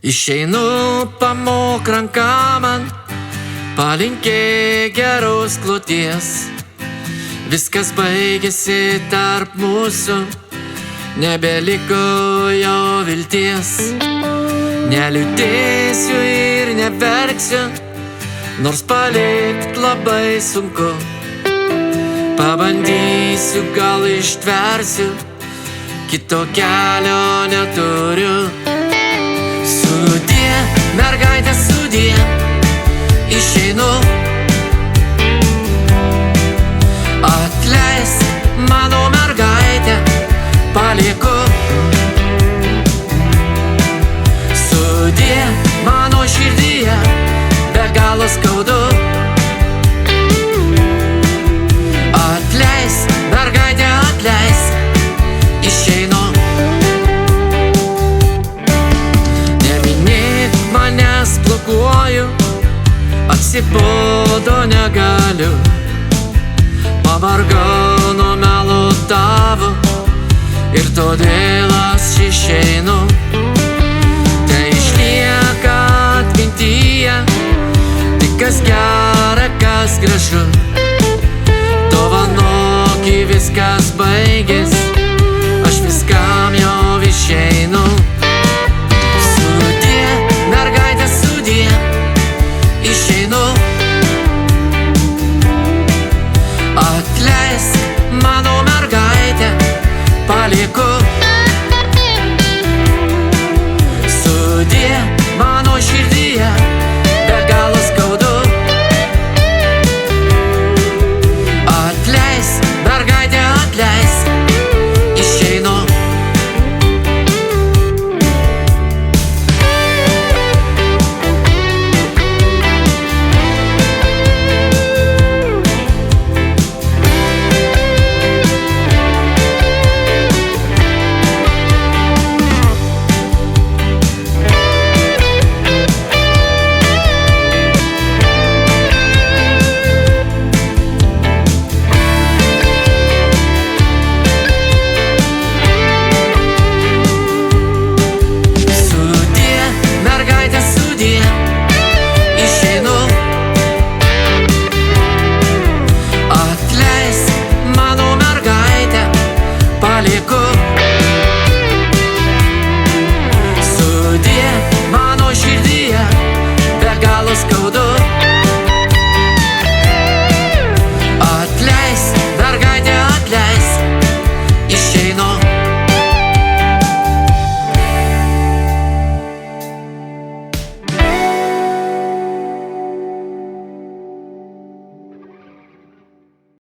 Išeinu, pamok ranką man, palinkėk geros kloties. Viskas baigėsi tarp mūsų, nebeliko jo vilties. Neliūdėsiu ir neverksiu, nors palikt labai sunku. Pabandysiu, gal ištversiu, kito kelio neturiu. Sudie, mergaitė, sudie, išeinu. Atleisk, mano mergaitė, palieku. Sudie, mano širdyje, be galo skaudu. Atleisk, mergaitė, atleisk, išeinu. Neminėk manęs, blokuoju, atsibodo negaliu. Pavargau nuo melo tavo ir todėl aš išeinu.